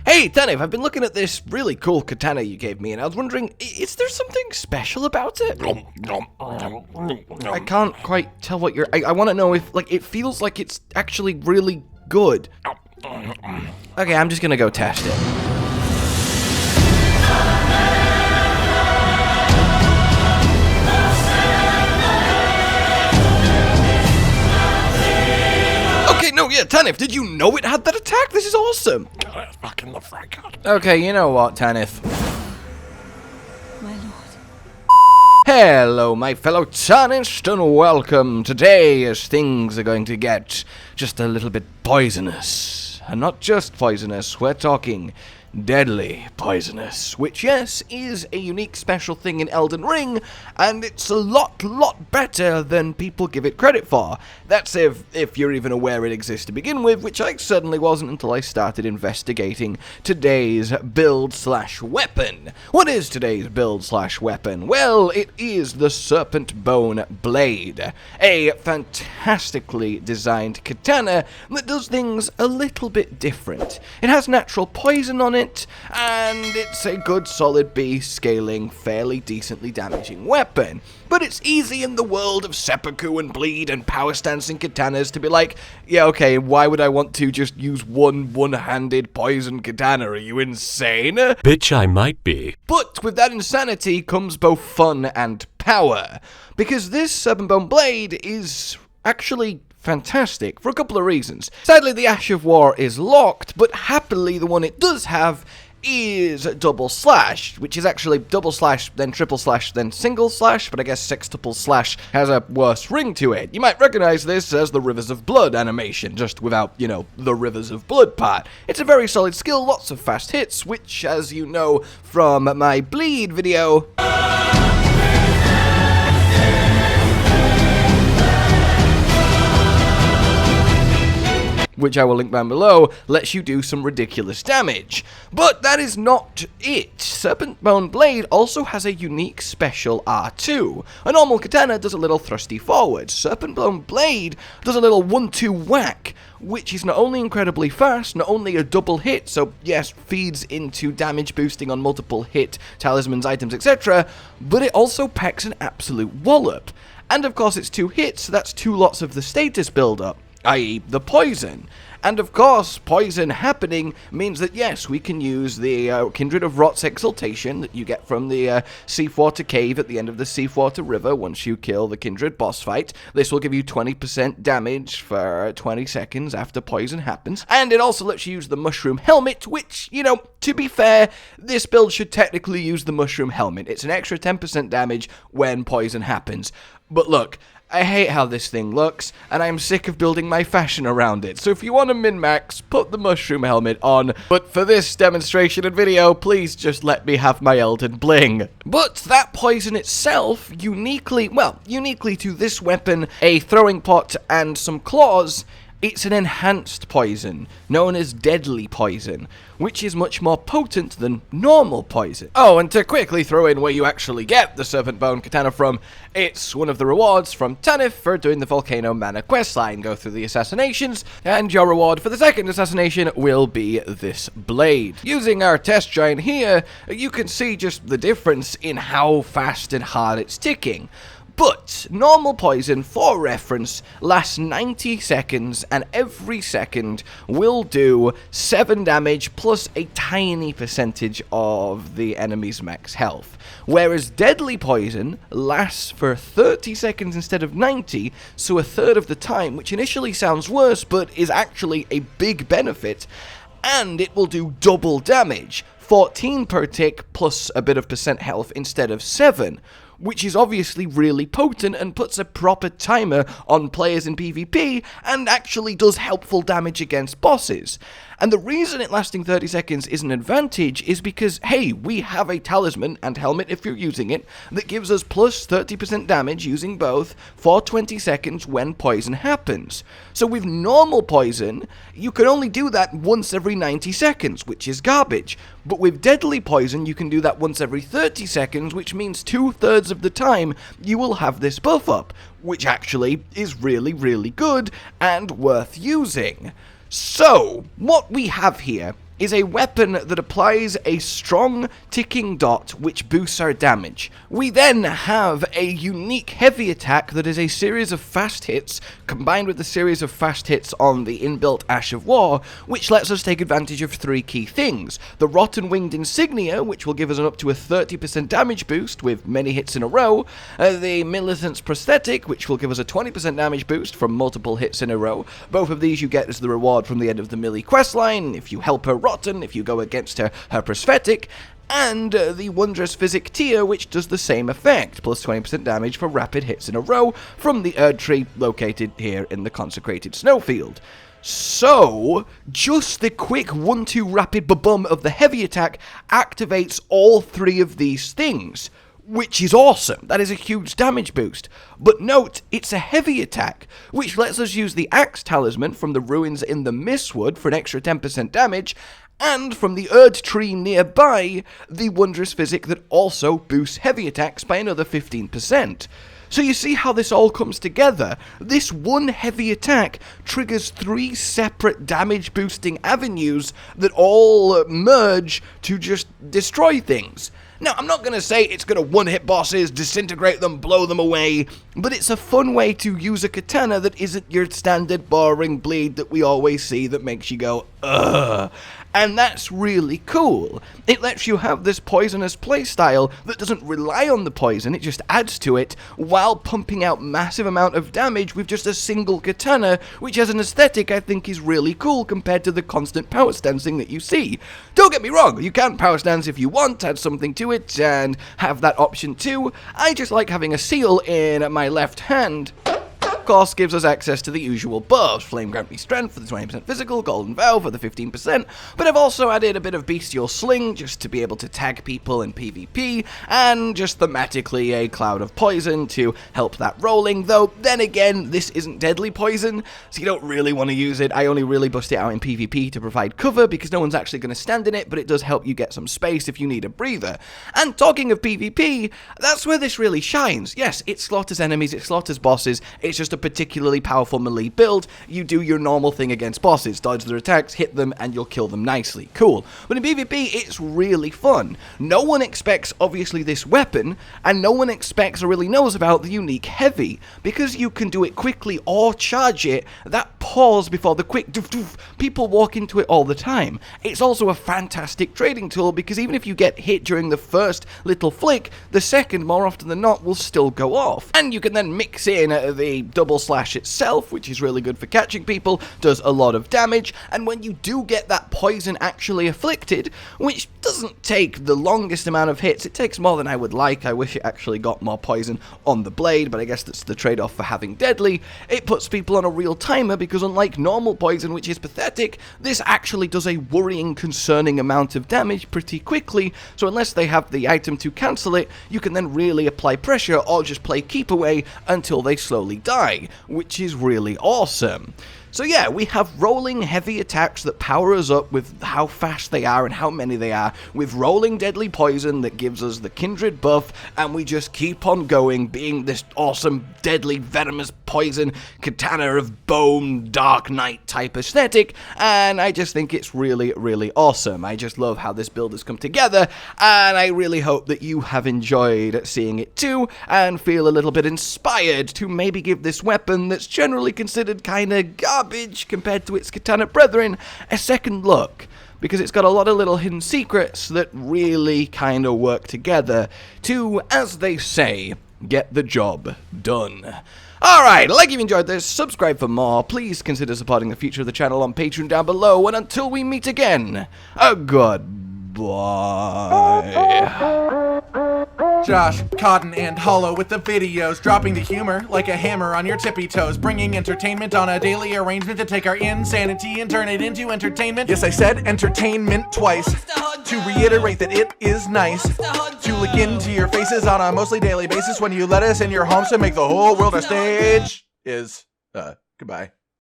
Hey, Tanif, I've been looking at this really cool katana you gave me, and I was wondering, is there something special about it? I can't quite tell what I want to know if, like, it feels like it's actually really good. Okay, I'm just gonna go test it. Okay, no, yeah, Tanif, did you know it had that attack? This is awesome. Fucking love Frank. Okay, you know what, Tanif? My lord. Hello, my fellow Tarnished, and welcome. Today, as things are going to get just a little bit poisonous. And not just poisonous, we're talking deadly poisonous, which, yes, is a unique special thing in Elden Ring, and it's a lot better than people give it credit for. That's if you're even aware it exists to begin with, which I certainly wasn't until I started investigating today's build/weapon. What is today's build/weapon? Well, it is the Serpentbone Blade, a fantastically designed katana that does things a little bit different. It has natural poison on it, and it's a good solid B scaling, fairly decently damaging weapon. But it's easy in the world of seppuku and bleed and power stance and katanas to be like, yeah, okay, why would I want to just use one-handed poison katana? Are you insane? Bitch, I might be. But with that insanity comes both fun and power, because this Serpentbone Blade is actually fantastic for a couple of reasons. Sadly, the Ash of War is locked, but happily the one it does have is double slash, which is actually double slash, then triple slash, then single slash, but I guess sextuple slash has a worse ring to it. You might recognize this as the Rivers of Blood animation, just without, you know, the Rivers of Blood part. It's a very solid skill, lots of fast hits, which, as you know from my bleed video, which I will link down below, lets you do some ridiculous damage. But that is not it. Serpentbone Blade also has a unique special R2. A normal katana does a little thrusty forward. Serpentbone Blade does a little 1-2 whack, which is not only incredibly fast, not only a double hit, so yes, feeds into damage boosting on multiple hit, talismans, items, etc., but it also packs an absolute wallop. And of course it's 2 hits, so that's 2 lots of the status build-up, i.e. the poison. And of course, poison happening means that yes, we can use the Kindred of Rot's Exultation that you get from the Seawater Cave at the end of the Seawater River once you kill the Kindred boss fight. This will give you 20% damage for 20 seconds after poison happens. And it also lets you use the Mushroom Helmet, which, you know, to be fair, this build should technically use the Mushroom Helmet. It's an extra 10% damage when poison happens. But look, I hate how this thing looks, and I'm sick of building my fashion around it, so if you want to min-max, put the Mushroom Helmet on, but for this demonstration and video, please just let me have my Elden Bling. But that poison itself, uniquely to this weapon, a throwing pot and some claws, it's an enhanced poison, known as deadly poison, which is much more potent than normal poison. Oh, and to quickly throw in where you actually get the Serpentbone Katana from, it's one of the rewards from Tanif for doing the Volcano Mana questline. Go through the assassinations, and your reward for the second assassination will be this blade. Using our test giant here, you can see just the difference in how fast and hard it's ticking. But normal poison, for reference, lasts 90 seconds, and every second will do 7 damage plus a tiny percentage of the enemy's max health. Whereas deadly poison lasts for 30 seconds instead of 90, so a third of the time, which initially sounds worse, but is actually a big benefit, and it will do double damage, 14 per tick plus a bit of percent health instead of 7. Which is obviously really potent and puts a proper timer on players in PvP and actually does helpful damage against bosses. And the reason it lasting 30 seconds is an advantage is because, hey, we have a talisman and helmet if you're using it that gives us plus 30% damage using both for 20 seconds when poison happens. So with normal poison, you can only do that once every 90 seconds, which is garbage. But with deadly poison, you can do that once every 30 seconds, which means 2/3 of the time you will have this buff up, which actually is really good and worth using. So, what we have here is a weapon that applies a strong ticking dot which boosts our damage. We then have a unique heavy attack that is a series of fast hits combined with the series of fast hits on the inbuilt Ash of War, which lets us take advantage of three key things. The Rotten Winged Insignia, which will give us an up to a 30% damage boost with many hits in a row, the Militant's Prosthetic, which will give us a 20% damage boost from multiple hits in a row. Both of these you get as the reward from the end of the Millie questline, if you help her rotten, if you go against her prosthetic, and the Wondrous Physic Tier, which does the same effect, plus 20% damage for rapid hits in a row from the Erd Tree located here in the Consecrated Snowfield. So, just the quick 1-2 rapid ba-bum of the heavy attack activates all three of these things, which is awesome. That is a huge damage boost. But note, it's a heavy attack, which lets us use the Axe Talisman from the ruins in the Mistwood for an extra 10% damage, and from the Erd Tree nearby, the Wondrous Physic that also boosts heavy attacks by another 15%. So you see how this all comes together. This one heavy attack triggers three separate damage boosting avenues that all merge to just destroy things. Now, I'm not going to say it's going to one-hit bosses, disintegrate them, blow them away, but it's a fun way to use a katana that isn't your standard boring bleed that we always see that makes you go, ugh. And that's really cool. It lets you have this poisonous playstyle that doesn't rely on the poison, it just adds to it, while pumping out massive amount of damage with just a single katana, which as an aesthetic I think is really cool compared to the constant power stancing that you see. Don't get me wrong, you can power stance if you want, add something to it, and have that option too. I just like having a seal in my left hand. Of course, gives us access to the usual buffs. Flame Grant Me Strength for the 20% physical, Golden Vow for the 15%, but I've also added a bit of Bestial Sling just to be able to tag people in PvP, and just thematically a Cloud of Poison to help that rolling, though then again, this isn't deadly poison, so you don't really want to use it. I only really bust it out in PvP to provide cover, because no one's actually going to stand in it, but it does help you get some space if you need a breather. And talking of PvP, that's where this really shines. Yes, it slaughters enemies, it slaughters bosses, it's just a particularly powerful melee build. You do your normal thing against bosses, dodge their attacks, hit them, and you'll kill them nicely. Cool. But in PvP, it's really fun. No one expects, obviously, this weapon, and no one expects or really knows about the unique heavy. Because you can do it quickly or charge it, that pause before the quick doof doof, people walk into it all the time. It's also a fantastic trading tool, because even if you get hit during the first little flick, the second, more often than not, will still go off. And you can then mix in the double slash itself, which is really good for catching people, does a lot of damage, and when you do get that poison actually afflicted, which doesn't take the longest amount of hits, it takes more than I would like. I wish it actually got more poison on the blade, but I guess that's the trade-off for having deadly. It puts people on a real timer, because unlike normal poison, which is pathetic, this actually does a worrying, concerning amount of damage pretty quickly, so unless they have the item to cancel it, you can then really apply pressure or just play keep away until they slowly die, which is really awesome. So yeah, we have rolling heavy attacks that power us up with how fast they are and how many they are, with rolling deadly poison that gives us the Kindred buff, and we just keep on going, being this awesome, deadly, venomous poison, Katana of Bone, Dark Knight type aesthetic, and I just think it's really, really awesome. I just love how this build has come together, and I really hope that you have enjoyed seeing it too, and feel a little bit inspired to maybe give this weapon that's generally considered kinda garbage compared to its katana brethren a second look, because it's got a lot of little hidden secrets that really kind of work together to, as they say, get the job done. Alright, like if you enjoyed this, subscribe for more, please consider supporting the future of the channel on Patreon down below, and until we meet again, goodbye. Josh, Cotton, and Hollow with the videos, dropping the humor like a hammer on your tippy toes, bringing entertainment on a daily arrangement to take our insanity and turn it into entertainment. Yes, I said entertainment twice, to reiterate that it is nice to look into your faces on a mostly daily basis when you let us in your homes to make the whole world a stage. Goodbye.